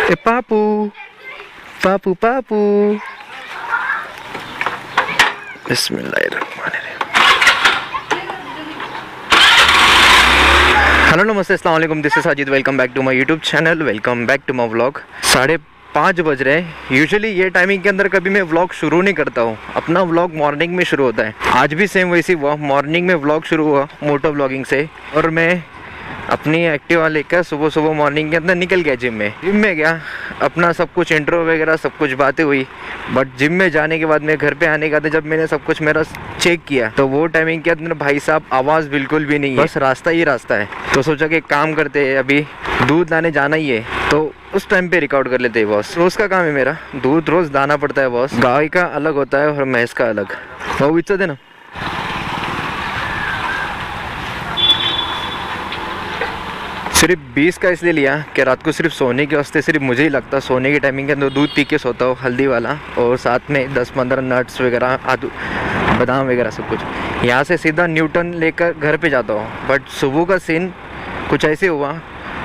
पापू पापू पापू। बिस्मिल्लाहिर्रहमानिर्रहीम। हेलो नमस्ते अस्सलाम वालेकुम, this is Sajid. Welcome back to my YouTube channel, welcome back to my vlog. 5:30 बज रहे हैं। यूजुअली ये टाइमिंग के अंदर कभी मैं व्लॉग शुरू नहीं करता हूँ। अपना व्लॉग मॉर्निंग में शुरू होता है। आज भी सेम वैसी हुआ, मॉर्निंग में व्लॉग शुरू हुआ मोटो व्लॉगिंग से। और मैं अपनी एक्टिवा लेकर सुबह सुबह मॉर्निंग के अंदर निकल गया जिम में गया। अपना सब कुछ इंट्रो वगैरह सब कुछ बातें हुई। बट जिम में जाने के बाद मैं घर पे आने के बाद जब मैंने सब कुछ मेरा चेक किया तो वो टाइमिंग के अंदर भाई साहब आवाज़ बिल्कुल भी नहीं है, बस रास्ता ही रास्ता है। तो सोचा कि काम करते हैं, अभी दूध लाने जाना ही है तो उस टाइम पे रिकॉर्ड कर लेते हैं बॉस। रोज़ का काम है मेरा, दूध रोज़ लाना पड़ता है बॉस। गाय का अलग होता है और भैंस का अलग। वो इच्छा देना। सिर्फ 20 का इसलिए लिया कि रात को सिर्फ सोने के वास्ते सिर्फ मुझे ही लगता सोने की टाइमिंग के अंदर दूध पी के सोता हूँ, हल्दी वाला, और साथ में 10-15 नट्स वगैरह, बादाम वगैरह सब कुछ। यहाँ से सीधा न्यूटन लेकर घर पे जाता हूँ। बट सुबह का सीन कुछ ऐसे हुआ,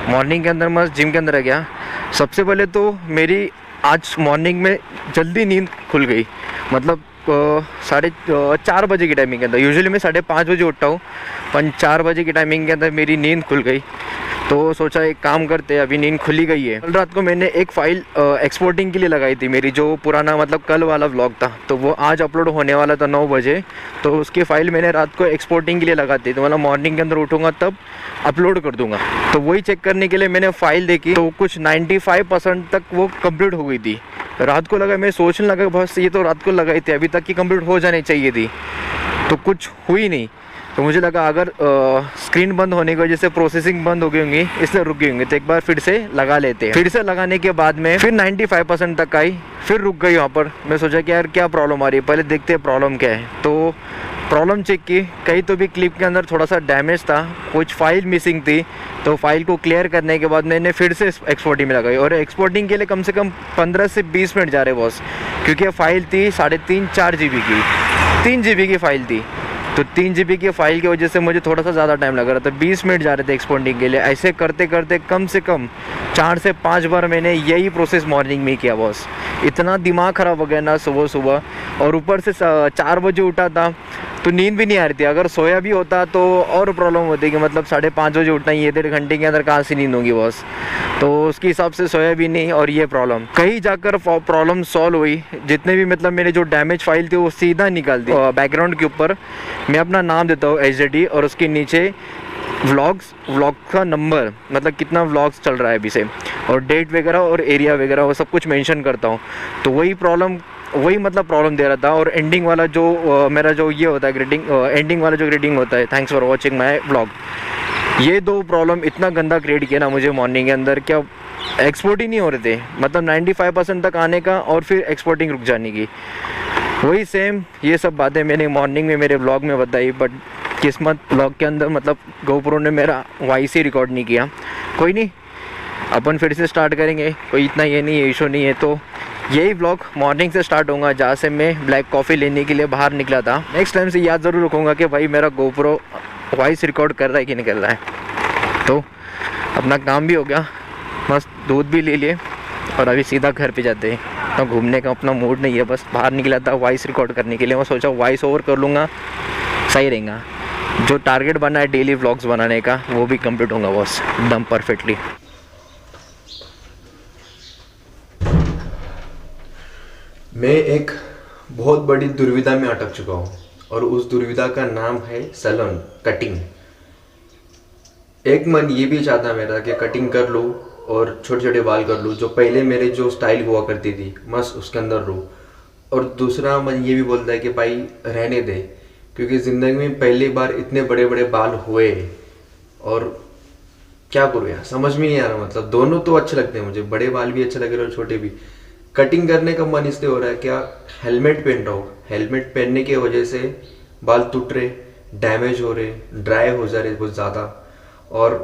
मॉर्निंग के अंदर मैं जिम के अंदर गया। सबसे पहले तो मेरी आज मॉर्निंग में जल्दी नींद खुल गई। मतलब 4:30 बजे की टाइमिंग के अंदर, यूजुअली मैं 5:30 बजे उठता हूँ, पर 4 बजे की टाइमिंग के अंदर मेरी नींद खुल गई। तो सोचा एक काम करते हैं, अभी नींद खुली गई है। कल रात को मैंने एक फ़ाइल एक्सपोर्टिंग के लिए लगाई थी, मेरी जो पुराना मतलब कल वाला व्लॉग था, तो वो आज अपलोड होने वाला था 9 बजे। तो उसकी फ़ाइल मैंने रात को एक्सपोर्टिंग के लिए लगा दी, तो मतलब मॉर्निंग के अंदर उठूँगा तब अपलोड कर दूँगा। तो वही चेक करने के लिए मैंने फ़ाइल देखी तो कुछ 95% तक वो कम्प्लीट हो गई थी। रात को लगा, मैं सोचने लगा बस ये तो रात को लगाई थी, अभी तक की कंप्लीट हो जानी चाहिए थी, तो कुछ हुई नहीं। तो मुझे लगा अगर स्क्रीन बंद होने की वजह से प्रोसेसिंग बंद हो गई होंगी, इसलिए रुक गई होंगी, तो एक बार फिर से लगा लेते हैं। फिर से लगाने के बाद में फिर 95% तक आई, फिर रुक गई वहाँ पर। मैं सोचा कि यार क्या प्रॉब्लम आ रही है, पहले देखते हैं प्रॉब्लम क्या है। तो प्रॉब्लम चेक की, कहीं तो भी क्लिप के अंदर थोड़ा सा डैमेज था, कुछ फाइल मिसिंग थी। तो फाइल को क्लियर करने के बाद मैंने फिर से एक्सपोर्टिंग में लगाई, और एक्सपोर्टिंग के लिए कम से कम 15 से 20 मिनट जा रहे बॉस, क्योंकि फाइल थी 3.5-4 GB की, 3 GB की फ़ाइल थी। तो 3 GB की फ़ाइल की वजह से मुझे थोड़ा सा ज़्यादा टाइम लग रहा था, 20 मिनट जा रहे थे एक्सपोर्टिंग के लिए। ऐसे करते करते कम से कम 4 से 5 बार मैंने यही प्रोसेस मॉर्निंग में किया बॉस। इतना दिमाग ख़राब हो गया ना सुबह सुबह, और ऊपर से 4 बजे उठा था तो नींद भी नहीं आ रही थी। अगर सोया भी होता तो और प्रॉब्लम होती कि मतलब 5:30 बजे उठना ही है, 1.5 घंटे के अंदर कहाँ से नींद होगी बॉस। तो उसके हिसाब से सोया भी नहीं, और ये प्रॉब्लम कहीं जाकर प्रॉब्लम सॉल्व हुई। जितने भी मतलब मेरे जो डैमेज फाइल थी वो सीधा निकाल दी। बैकग्राउंड के ऊपर मैं अपना नाम देता हूँ HD, और उसके नीचे व्लॉग का नंबर, मतलब कितना व्लॉग्स चल रहा है अभी से, और डेट वगैरह और एरिया वगैरह वो सब कुछ मेंशन करता हूँ। तो वही प्रॉब्लम दे रहा था। और एंडिंग वाला जो मेरा जो ये होता है ग्रीटिंग, एंडिंग वाला जो ग्रीटिंग होता है, thanks for watching my vlog, ये 2 प्रॉब्लम इतना गंदा क्रिएट किया ना मुझे मॉर्निंग के अंदर, क्या एक्सपोर्ट ही नहीं हो रहे थे। मतलब 95% तक आने का और फिर एक्सपोर्टिंग रुक जाने की। वही सेम ये सब बातें मैंने मॉर्निंग में मेरे व्लॉग में बताई, बट किस्मत व्लॉग के अंदर मतलब GoPro ने मेरा वॉइस ही रिकॉर्ड नहीं किया। कोई नहीं, अपन फिर से स्टार्ट करेंगे, कोई इतना ये नहीं है, इशू नहीं है। तो यही व्लॉग मॉर्निंग से स्टार्ट होगा, जहाँ से मैं ब्लैक कॉफ़ी लेने के लिए बाहर निकला था। नेक्स्ट टाइम से याद ज़रूर रखूँगा कि भाई मेरा GoPro वॉइस रिकॉर्ड कर रहा है कि नहीं कर रहा है। तो अपना काम भी हो गया, मस्त दूध भी ले लिए, और अभी सीधा घर पे जाते हैं। तो घूमने का अपना मूड नहीं है, बस बाहर निकला था वॉइस रिकॉर्ड करने के लिए। मैं सोचा वॉइस ओवर कर लूँगा, सही रहेगा। जो टारगेट बना है डेली व्लॉग्स बनाने का, वो भी कंप्लीट होगा बॉस एकदम परफेक्टली। मैं एक बहुत बड़ी दुविधा में अटक चुका हूँ, और उस दुविधा का नाम है सैलून कटिंग। एक मन ये भी चाहता मेरा कि कटिंग कर लूँ और छोटे छोटे बाल कर लूँ, जो पहले मेरे जो स्टाइल हुआ करती थी मस्त उसके अंदर रहूँ। और दूसरा मन ये भी बोलता है कि भाई रहने दे, क्योंकि ज़िंदगी में पहली बार इतने बड़े बड़े बाल हुए, और क्या करूँ यार समझ में नहीं आ रहा। मतलब दोनों तो अच्छे लगते हैं मुझे, बड़े बाल भी अच्छे लग रहे और छोटे भी। कटिंग करने का मन इसलिए हो रहा है, क्या हेलमेट पहन रहा हूँ, हेलमेट पहनने की वजह से बाल टूट रहे, डैमेज हो रहे, ड्राई हो जा रहे बहुत ज़्यादा, और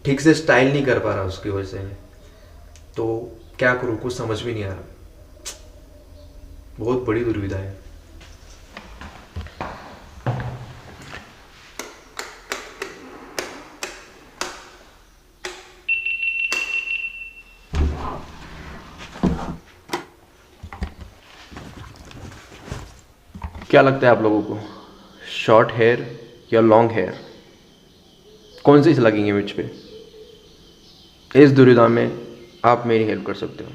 ठीक से स्टाइल नहीं कर पा रहा उसकी वजह से। तो क्या करूँ, कुछ समझ में नहीं आ रहा, बहुत बड़ी दुविधा है। क्या लगता है आप लोगों को, शॉर्ट हेयर या लॉन्ग हेयर, कौन सी लगेंगे मुझ पे? इस दुविधा में आप मेरी हेल्प कर सकते हो।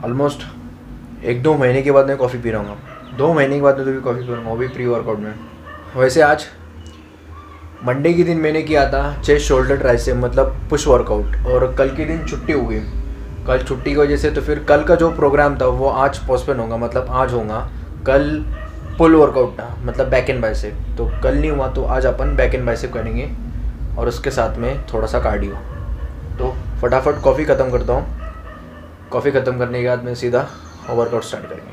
ऑलमोस्ट 1-2 महीने के बाद मैं कॉफ़ी पी रहा हूँ। 2 महीने के बाद मैं तो भी कॉफ़ी पी रहा हूँ, वो भी प्री वर्कआउट में। वैसे आज मंडे के दिन मैंने किया था चेस्ट शोल्डर ट्राइसेप, मतलब पुश वर्कआउट, और कल के दिन छुट्टी हो गई। कल छुट्टी की वजह से तो फिर कल का जो प्रोग्राम था वो आज पोस्टपोन होगा, मतलब आज होगा। कल पुल वर्कआउट था, मतलब बैक एंड बाइसेप, तो कल नहीं हुआ, तो आज अपन बैक एंड बाइसेप करेंगे और उसके साथ में थोड़ा सा कार्डियो। तो फटाफट कॉफ़ी ख़त्म करता हूँ। कॉफ़ी ख़त्म करने के बाद मैं सीधा वर्कआउट स्टार्ट करेंगे।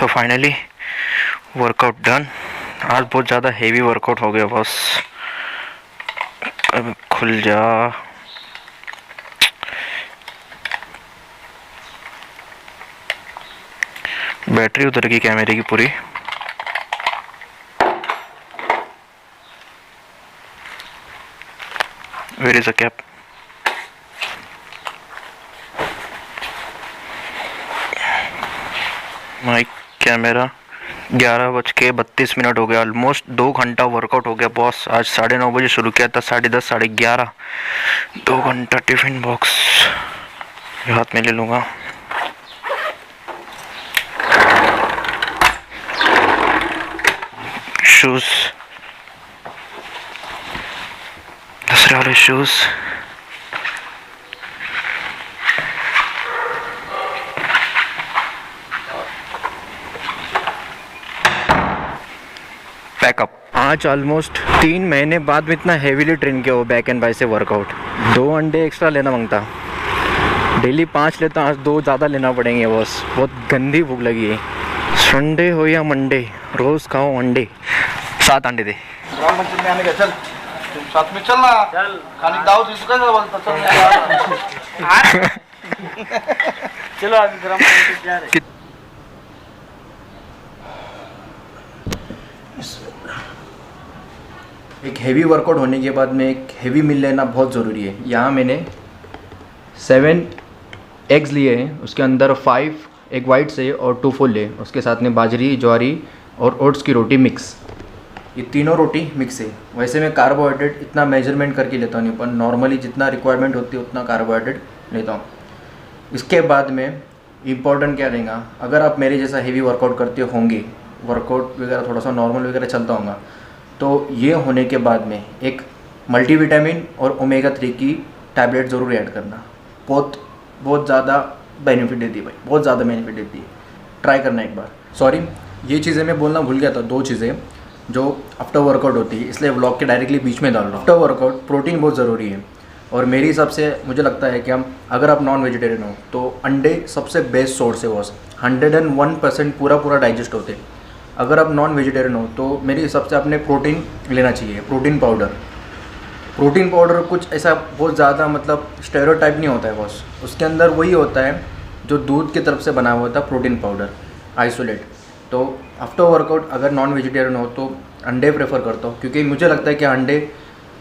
तो फाइनली वर्कआउट डन। आज बहुत ज़्यादा हेवी वर्कआउट हो गया बॉस। अब खुल जा। बैटरी उतर गई कैमरे की पूरी। Where is a cap? Mic, camera. 11:32 हो गया। ऑलमोस्ट 2 घंटा वर्कआउट हो गया बॉस। आज 9:30 बजे शुरू किया था, 10:30 11:30। 2 घंटा। टिफिन बॉक्स हाथ में ले लूँगा। शूज़, दूसरे वाले शूज़। पैकअप। आज ऑलमोस्ट 3 महीने बाद में इतना हेवीली ट्रेन किया वो बैक एंड बाई से वर्कआउट। 2 अंडे एक्स्ट्रा लेना मांगता। डेली 5 लेता, आज 2 ज़्यादा लेना पड़ेंगे बॉस। बहुत गंदी भूख लगी है। संडे हो या मंडे, रोज़ खाओ अंडे। 7 अंडे दे। ग्राम पंचायत में आने का, चल तुम साथ में चलना। चल खाने की दावत इसको कैसे बोलता? चल चलो अभी ग्राम पंचायत जा रहे। एक हेवी वर्कआउट होने के बाद में एक हेवी मील लेना बहुत ज़रूरी है। यहाँ मैंने 7 एग्स लिए हैं, उसके अंदर 5 एक वाइट से और 2 फुल है। उसके साथ में बाजरी, ज्वारी और ओट्स की रोटी मिक्स। ये तीनों रोटी मिक्स है। वैसे मैं कार्बोहाइड्रेट इतना मेजरमेंट करके लेता नहीं, पर नॉर्मली जितना रिक्वायरमेंट होती है उतना कार्बोहाइड्रेट लेता हूँ। इसके बाद में इम्पॉर्टेंट क्या रहेगा, अगर आप मेरे जैसा हेवी वर्कआउट करते होंगे, वर्कआउट वगैरह थोड़ा सा नॉर्मल वगैरह चलता होगा, तो ये होने के बाद में एक मल्टीविटामिन और ओमेगा 3 की टैबलेट ज़रूर ऐड करना। बहुत ज़्यादा बेनिफिट देती है भाई, बहुत ज़्यादा बेनिफिट देती है। ट्राई करना एक बार। सॉरी, ये चीज़ें मैं बोलना भूल गया था। 2 चीज़ें जो आफ्टर वर्कआउट होती है, इसलिए व्लॉग के डायरेक्टली बीच में डाल रहा हूँ। आफ्टर वर्कआउट प्रोटीन बहुत ज़रूरी है, और मेरे हिसाब से मुझे लगता है कि अगर आप नॉन वेजिटेरियन हो तो अंडे सबसे बेस्ट सोर्स है। वो 101% पूरा डाइजेस्ट होते हैं। अगर आप नॉन वेजिटेरियन हो तो मेरे हिसाब से आपने प्रोटीन लेना चाहिए। प्रोटीन पाउडर कुछ ऐसा बहुत ज़्यादा मतलब स्टेरियोटाइप नहीं होता है बॉस। उसके अंदर वही होता है जो दूध की तरफ से बना हुआ होता है, प्रोटीन पाउडर आइसोलेट। तो आफ्टर वर्कआउट अगर नॉन वेजिटेरियन हो तो अंडे प्रेफर करता हूँ, क्योंकि मुझे लगता है कि अंडे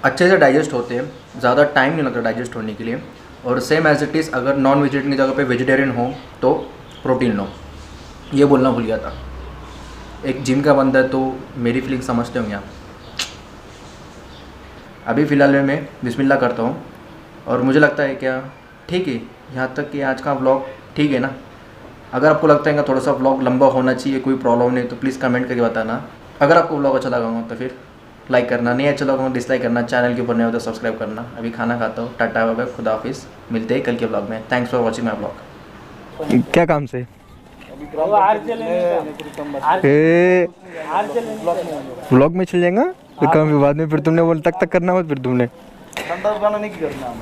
अच्छे से डाइजेस्ट होते हैं, ज़्यादा टाइम नहीं लगता डाइजेस्ट होने के लिए। और सेम एज इट इज़ अगर नॉन वेजिटेरियन की जगह पे वेजिटेरियन हो तो प्रोटीन लो। ये बोलना भूल गया था। एक जिम का बंदा है तो मेरी फीलिंग समझते होंगे आप। अभी फ़िलहाल में मैं बिस्मिल्लाह करता हूँ, और मुझे लगता है क्या ठीक है, यहाँ तक कि आज का व्लॉग ठीक है ना। अगर आपको लगता है कि थोड़ा सा व्लॉग लंबा होना चाहिए, कोई प्रॉब्लम नहीं, तो प्लीज़ कमेंट करके बताना। अगर आपको व्लॉग अच्छा लगा हो तो फिर लाइक करना, नहीं अच्छा लगा हो डिसलाइक करना, चैनल के ऊपर नहीं हो तो सब्सक्राइब करना। अभी खाना खाता हूँ। टाटा बाय बाय, खुदा हाफिज़। मिलते हैं कल के व्लॉग में। Thanks for watching my vlog. क्या काम से? व्लॉग में चल जाएगा तो काम बाद में फिर तुमने बोल तक करना हो, फिर तुमने नहीं करना।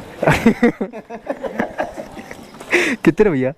कितने भैया?